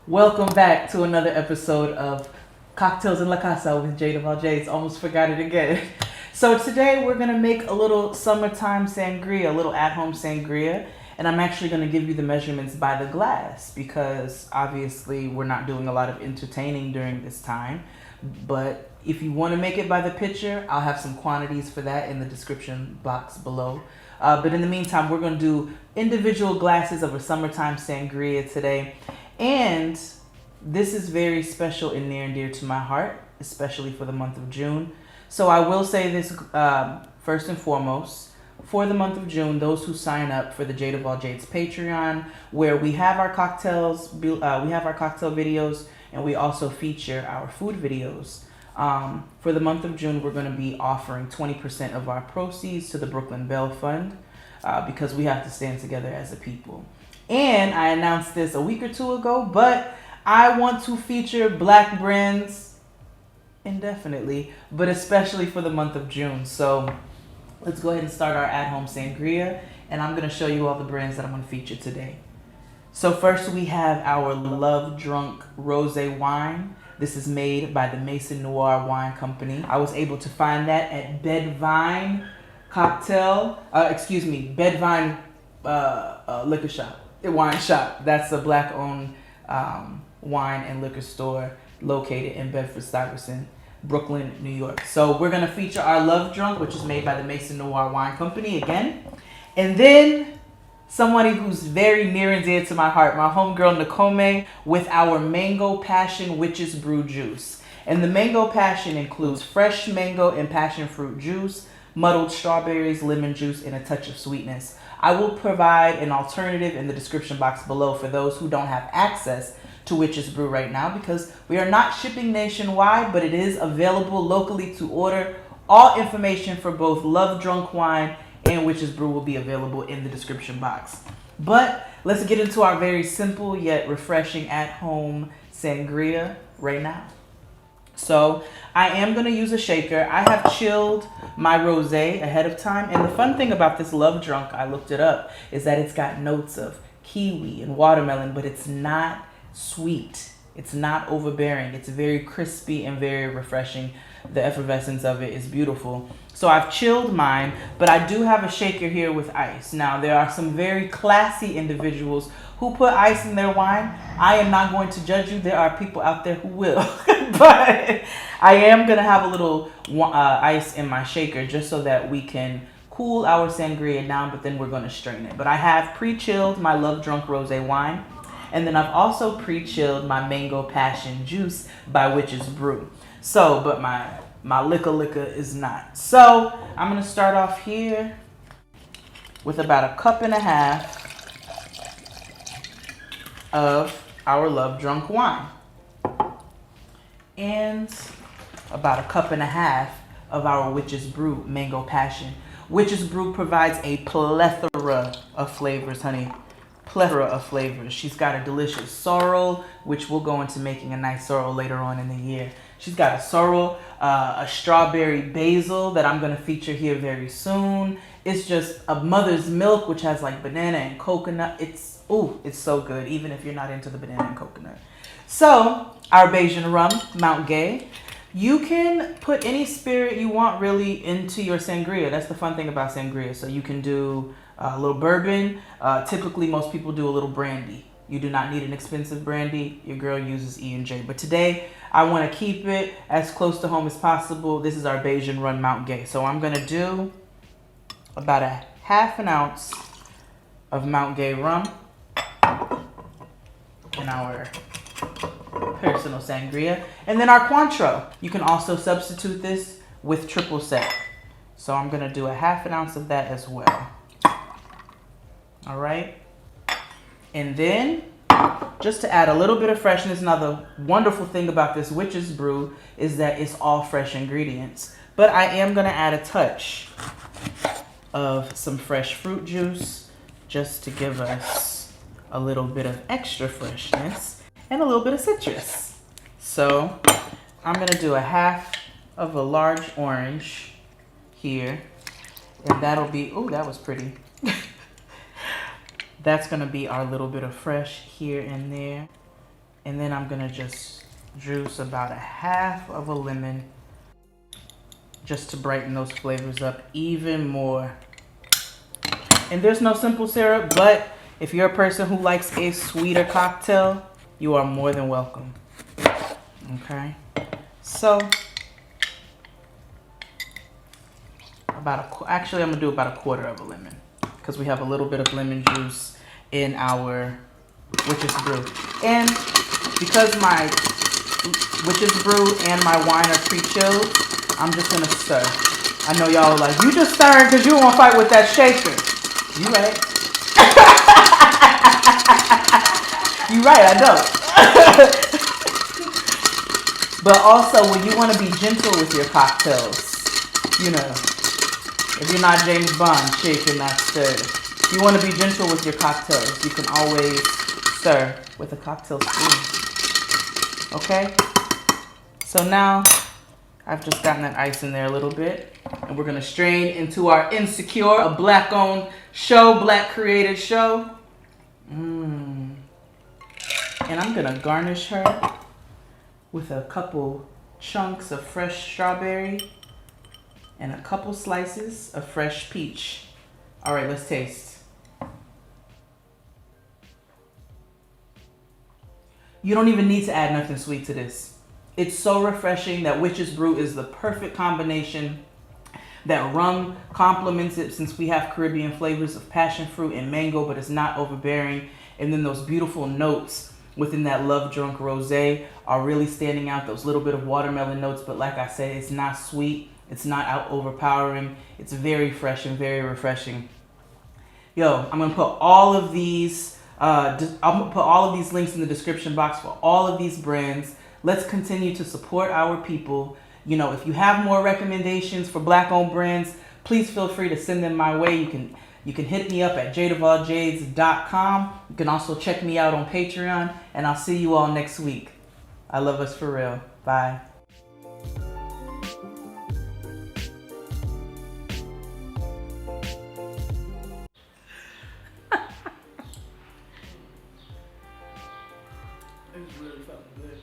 Welcome back to another episode of Cocktails in La Casa with Jade of all Jades. Almost forgot it again. So today we're going to make a little summertime sangria, a little at-home sangria. And I'm actually going to give you the measurements by the glass because obviously we're not doing a lot of entertaining during this time. But if you want to make it by the pitcher, I'll have some quantities for that in the description box below. But in the meantime, we're going to do individual glasses of a summertime sangria today. And this is very special and near and dear to my heart, especially for the month of June. So I will say this first and foremost. For the month of June, those who sign up for the Jade of all Jades Patreon, where we have our cocktails, we have our cocktail videos, and we also feature our food videos. For the month of June, we're going to be offering 20% of our proceeds to the Brooklyn Bell Fund because we have to stand together as a people. And I announced this a week or two ago, but I want to feature Black brands indefinitely, but especially for the month of June. So let's go ahead and start our at-home sangria, and I'm going to show you all the brands that I'm going to feature today. So first we have our Love Drunk Rosé wine. This is made by the Maison Noir Wine Company. I was able to find that at Bedvine liquor shop. Wine shop. That's a Black owned wine and liquor store located in Bedford-Stuyvesant, Brooklyn, New York. So we're going to feature our Love Drunk, which is made by the Maison Noir Wine Company again. And then somebody who's very near and dear to my heart, my homegirl Nakome, with our Mango Passion Witch's Brew juice. And the Mango Passion includes fresh mango and passion fruit juice, muddled strawberries, lemon juice, and a touch of sweetness. I will provide an alternative in the description box below for those who don't have access to Witch's Brew right now because we are not shipping nationwide, but it is available locally to order. All information for both Love Drunk Wine and Witch's Brew will be available in the description box. But let's get into our very simple yet refreshing at-home sangria right now. So I am going to use a shaker. I have chilled my rosé ahead of time. And the fun thing about this Love Drunk, I looked it up, is that it's got notes of kiwi and watermelon, but it's not sweet. It's not overbearing. It's very crispy and very refreshing. The effervescence of it is beautiful. So I've chilled mine, but I do have a shaker here with ice. Now, there are some very classy individuals who put ice in their wine. I am not going to judge you. There are people out there who will. But I am going to have a little ice in my shaker just so that we can cool our sangria down, but then we're going to strain it. But I have pre-chilled my Love Drunk Rosé wine. And then I've also pre-chilled my Mango Passion Juice by Witch's Brew. So, but my liquor is not. So, I'm going to start off here with about 1.5 cups of our Love Drunk wine. And about 1.5 cups of our Witch's Brew Mango Passion. Witch's Brew provides a plethora of flavors, honey. Plethora of flavors. She's got a delicious sorrel, which we'll go into making a nice sorrel later on in the year. She's got a sorrel, a strawberry basil that I'm going to feature here very soon. It's just a mother's milk, which has like banana and coconut. It's so good, even if you're not into the banana and coconut. So, our Bajan rum, Mount Gay. You can put any spirit you want really into your sangria. That's the fun thing about sangria. So you can do a little bourbon. Typically, most people do a little brandy. You do not need an expensive brandy. Your girl uses E&J. But today, I want to keep it as close to home as possible. This is our Bajan Run Mount Gay. So I'm going to do about 1/2 ounce of Mount Gay rum in our personal sangria. And then our Cointreau. You can also substitute this with triple sec. So I'm going to do 1/2 ounce of that as well. All right. And then, just to add a little bit of freshness, now the wonderful thing about this Witch's Brew is that it's all fresh ingredients. But I am going to add a touch of some fresh fruit juice just to give us a little bit of extra freshness and a little bit of citrus. So I'm going to do 1/2 of a large orange here. And that'll be, oh, that was pretty. That's going to be our little bit of fresh here and there. And then I'm gonna just juice about a half of a lemon just to brighten those flavors up even more. And there's no simple syrup, but if you're a person who likes a sweeter cocktail, you are more than welcome. Okay, so actually I'm gonna do about a quarter of a lemon because we have a little bit of lemon juice in our witch's brew. And because my witch's brew and my wine are pre-chilled, I'm just gonna stir. I know y'all are like, you just stirring because you don't want to fight with that shaker. You right. You right, I don't. But also, when you want to be gentle with your cocktails, you know, if you're not James Bond, shake and not stir. If you want to be gentle with your cocktails, you can always stir with a cocktail spoon. Okay? So now, I've just gotten that ice in there a little bit. And we're going to strain into our Insecure, a Black-owned show, Black-created show. And I'm going to garnish her with a couple chunks of fresh strawberry and a couple slices of fresh peach. All right, let's taste. You don't even need to add nothing sweet to this. It's so refreshing. That witch's brew is the perfect combination. That rum complements it since we have Caribbean flavors of passion fruit and mango, but it's not overbearing. And then those beautiful notes within that Love Drunk Rosé are really standing out. Those little bit of watermelon notes, but like I said, it's not sweet. It's not overpowering. It's very fresh and very refreshing. Yo, I'm gonna put all of these. I'm gonna put all of these links in the description box for all of these brands. Let's continue to support our people. You know, if you have more recommendations for Black-owned brands, please feel free to send them my way. You can hit me up at jadeofalljades.com. You can also check me out on Patreon, and I'll see you all next week. I love us for real. Bye. It's really fucking good.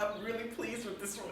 I'm really pleased with this one.